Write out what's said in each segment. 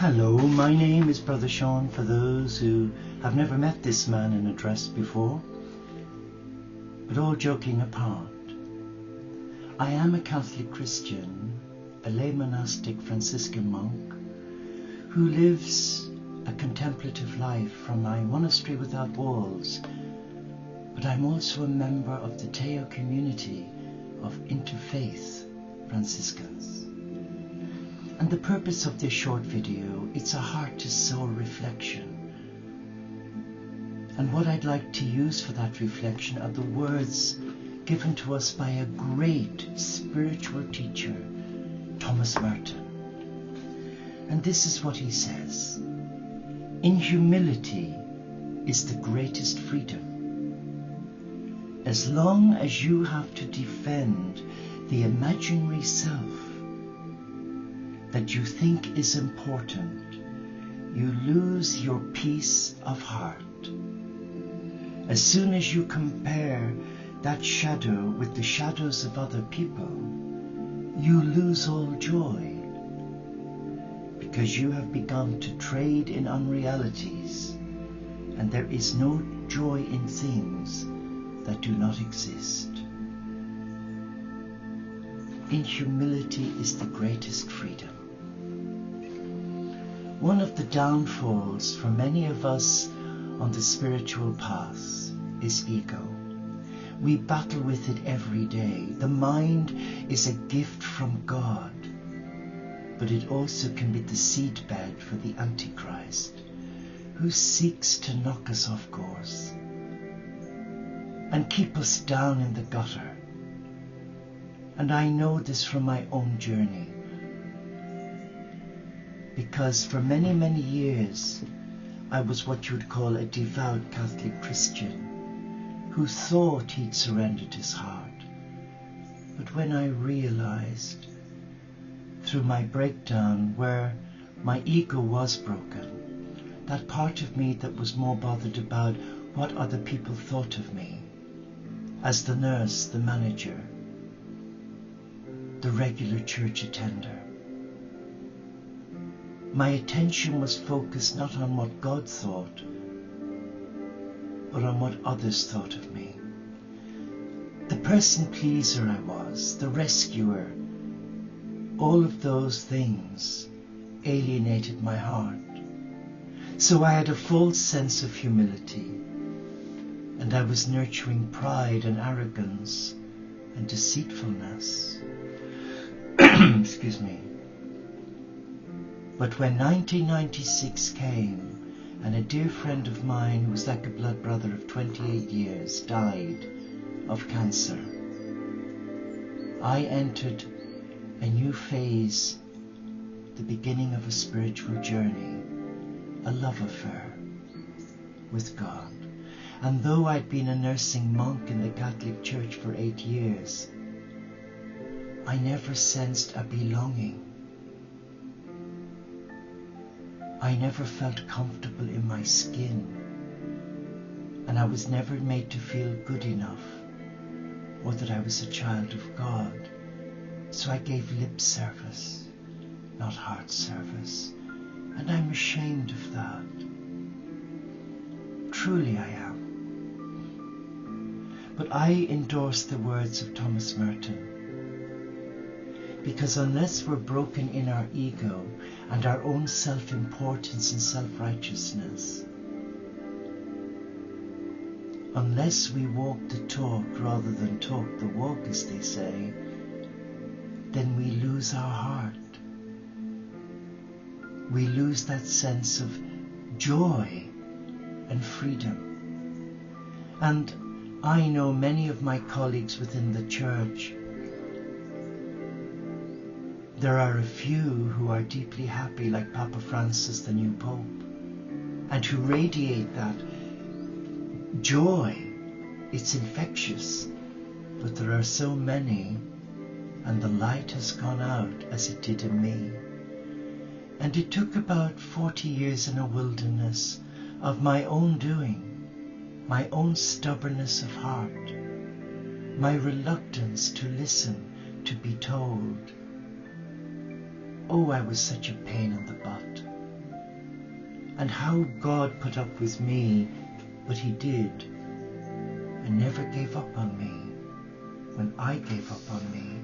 Hello, my name is Brother Sean, for those who have never met this man in a dress before. But all joking apart, I am a Catholic Christian, a lay monastic Franciscan monk, who lives a contemplative life from my monastery without walls, but I'm also a member of the Teo community of Interfaith Franciscans. And the purpose of this short video, it's a heart to soul reflection. And what I'd like to use for that reflection are the words given to us by a great spiritual teacher, Thomas Merton. And this is what he says: in humility is the greatest freedom. As long as you have to defend the imaginary self that you think is important, you lose your peace of heart. As soon as you compare that shadow with the shadows of other people, you lose all joy, because you have begun to trade in unrealities, and there is no joy in things that do not exist. In humility is the greatest freedom. One of the downfalls for many of us on the spiritual path is ego. We battle with it every day. The mind is a gift from God, but it also can be the seedbed for the Antichrist, who seeks to knock us off course and keep us down in the gutter. And I know this from my own journey, because for many, many years I was what you would call a devout Catholic Christian who thought he'd surrendered his heart. But when I realized through my breakdown where my ego was broken, that part of me that was more bothered about what other people thought of me, as the nurse, the manager, the regular church attender, my attention was focused not on what God thought, but on what others thought of me. The person pleaser I was, the rescuer, all of those things alienated my heart. So I had a false sense of humility, and I was nurturing pride and arrogance and deceitfulness. Excuse me. But when 1996 came, and a dear friend of mine who was like a blood brother of 28 years died of cancer, I entered a new phase, the beginning of a spiritual journey, a love affair with God. And though I'd been a nursing monk in the Catholic Church for 8 years, I never sensed a belonging. I never felt comfortable in my skin, and I was never made to feel good enough or that I was a child of God. So I gave lip service, not heart service, and I'm ashamed of that. Truly I am. But I endorse the words of Thomas Merton, because unless we're broken in our ego and our own self-importance and self-righteousness, unless we walk the talk rather than talk the walk, as they say, then we lose our heart. We lose that sense of joy and freedom. And I know many of my colleagues within the church, there are a few who are deeply happy, like Papa Francis, the new Pope, and who radiate that joy. It's infectious. But there are so many, and the light has gone out as it did in me. And it took about 40 years in a wilderness of my own doing, my own stubbornness of heart, my reluctance to listen, to be told. Oh, I was such a pain in the butt. and how God put up with me, but He did, and never gave up on me when I gave up on me.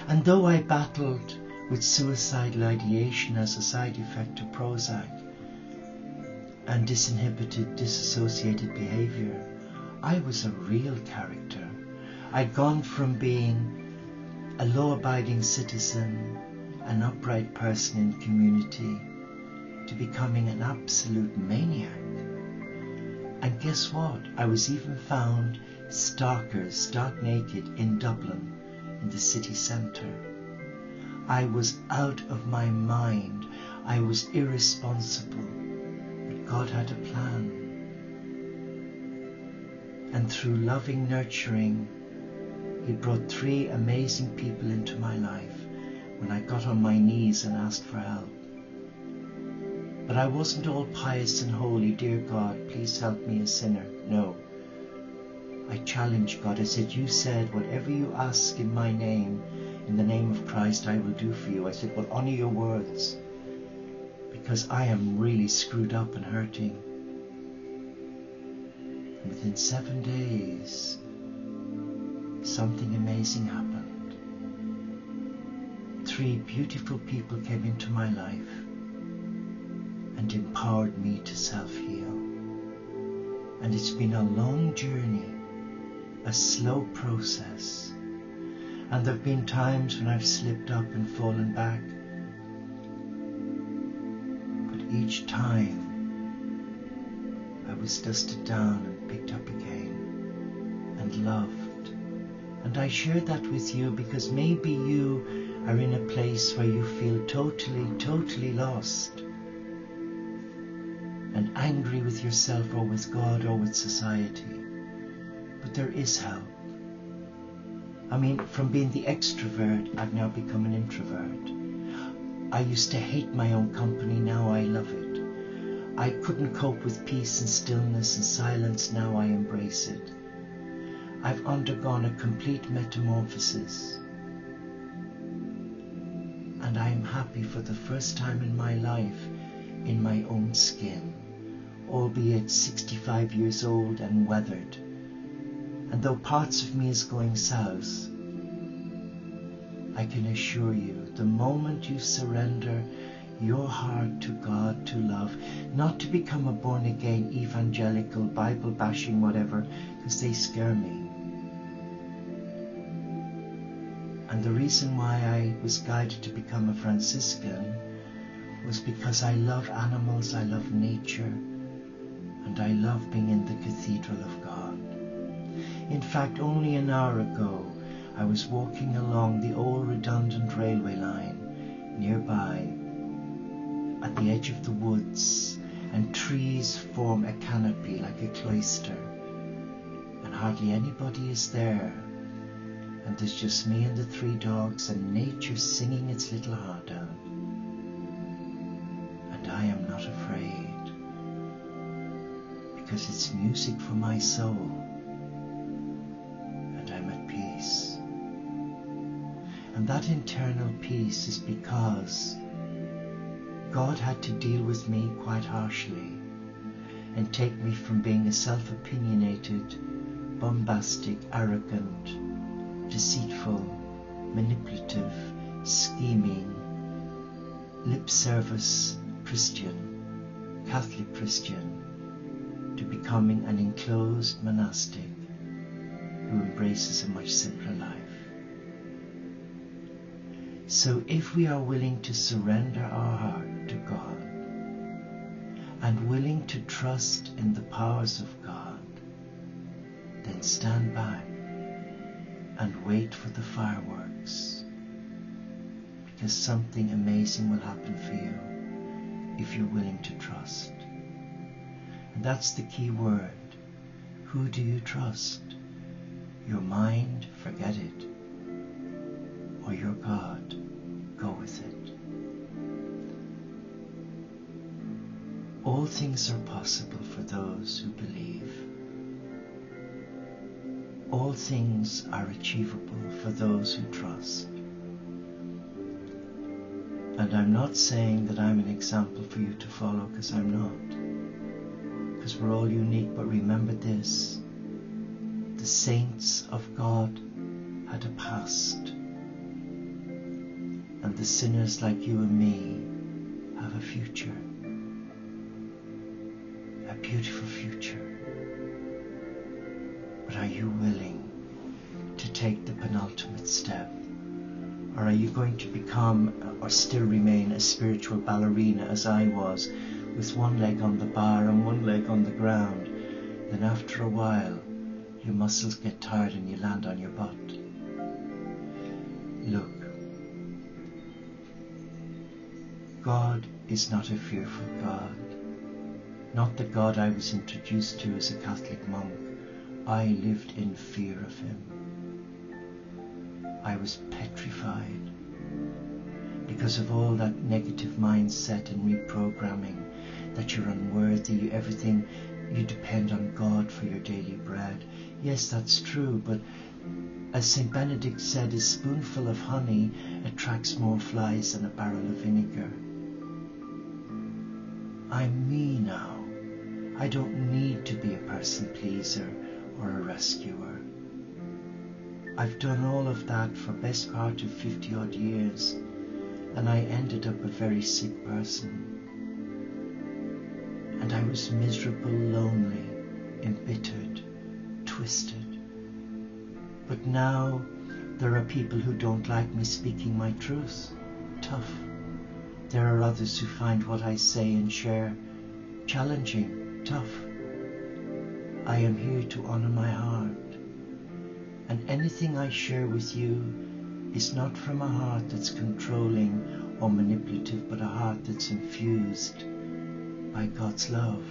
And though I battled with suicidal ideation as a side effect of Prozac and disinhibited, disassociated behaviour, I was a real character. I'd gone from being a law-abiding citizen, an upright person in the community, to becoming an absolute maniac. And guess what? I was even found stark naked in Dublin, in the city centre. I was out of my mind. I was irresponsible. But God had a plan. And through loving nurturing, He brought 3 amazing people into my life when I got on my knees and asked for help. But I wasn't all pious and holy, dear God, please help me a sinner. No. I challenged God. I said, you said, whatever you ask in my name, in the name of Christ, I will do for you. I said, well, honor your words, because I am really screwed up and hurting. And within 7 days, something amazing happened. 3 beautiful people came into my life and empowered me to self-heal. And it's been a long journey, a slow process. And there have been times when I've slipped up and fallen back. But each time I was dusted down and picked up again and loved. And I share that with you because maybe you are in a place where you feel totally lost and angry with yourself or with God or with society. But there is help. I mean, from being the extrovert, I've now become an introvert. I used to hate my own company, now I love it. I couldn't cope with peace and stillness and silence, now I embrace it. I've undergone a complete metamorphosis. And I am happy for the first time in my life in my own skin, albeit 65 years old and weathered. And though parts of me is going south, I can assure you, the moment you surrender your heart to God, to love, not to become a born-again, evangelical, Bible-bashing, whatever, because they scare me. And the reason why I was guided to become a Franciscan was because I love animals, I love nature, and I love being in the cathedral of God. In fact, only an hour ago, I was walking along the old redundant railway line nearby at the edge of the woods, and trees form a canopy like a cloister, and hardly anybody is there, and there's just me and the 3 dogs and nature singing its little heart out. And I am not afraid, because it's music for my soul. And that internal peace is because God had to deal with me quite harshly and take me from being a self-opinionated, bombastic, arrogant, deceitful, manipulative, scheming, lip service Christian, Catholic Christian, to becoming an enclosed monastic who embraces a much simpler life. So if we are willing to surrender our heart to God and willing to trust in the powers of God, then stand back and wait for the fireworks, because something amazing will happen for you if you're willing to trust. And that's the key word. Who do you trust? Your mind, forget it. Or your God, go with it. All things are possible for those who believe. All things are achievable for those who trust. And I'm not saying that I'm an example for you to follow, because I'm not. Because we're all unique, but remember this. The saints of God had a past. And the sinners like you and me have a future. A beautiful future. But are you willing to take the penultimate step? Or are you going to become or still remain a spiritual ballerina as I was, with one leg on the bar and one leg on the ground? Then after a while, your muscles get tired and you land on your butt. Look, God is not a fearful God. Not the God I was introduced to as a Catholic monk. I lived in fear of him. I was petrified because of all that negative mindset and reprogramming, that you're unworthy, everything, you depend on God for your daily bread. Yes, that's true, but as St. Benedict said, a spoonful of honey attracts more flies than a barrel of vinegar. I'm me now. I don't need to be a person pleaser or a rescuer. I've done all of that for best part of 50 odd years, and I ended up a very sick person. And I was miserable, lonely, embittered, twisted. But now there are people who don't like me speaking my truth. Tough. There are others who find what I say and share challenging, tough. I am here to honor my heart. And anything I share with you is not from a heart that's controlling or manipulative, but a heart that's infused by God's love.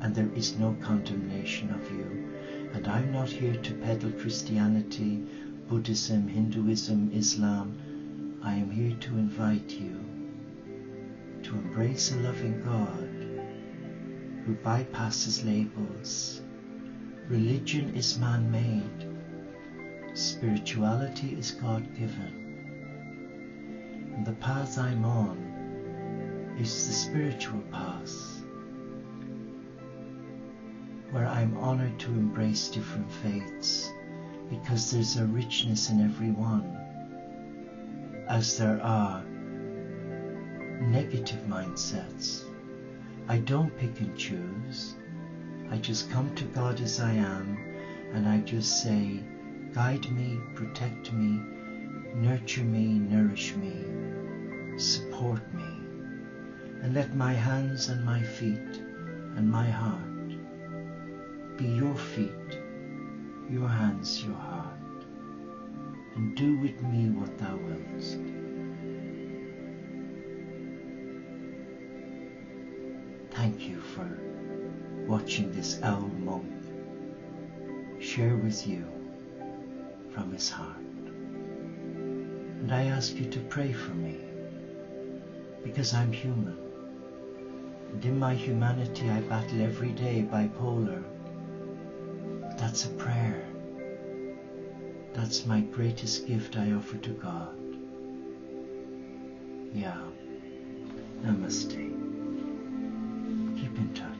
And there is no condemnation of you. And I'm not here to peddle Christianity, Buddhism, Hinduism, Islam. I am here to invite you to embrace a loving God who bypasses labels. Religion is man-made. Spirituality is God-given. And the path I'm on is the spiritual path, where I'm honored to embrace different faiths, because there's a richness in every one, as there are negative mindsets. I don't pick and choose. I just come to God as I am, and I just say, guide me, protect me, nurture me, nourish me, support me, and let my hands and my feet and my heart be your feet, your hands, your heart, and do with me what thou willst. Thank you for watching this owl monk share with you from his heart. And I ask you to pray for me, because I'm human. And in my humanity I battle every day bipolar. But that's a prayer. That's my greatest gift I offer to God. Yeah. Namaste. Keep in touch.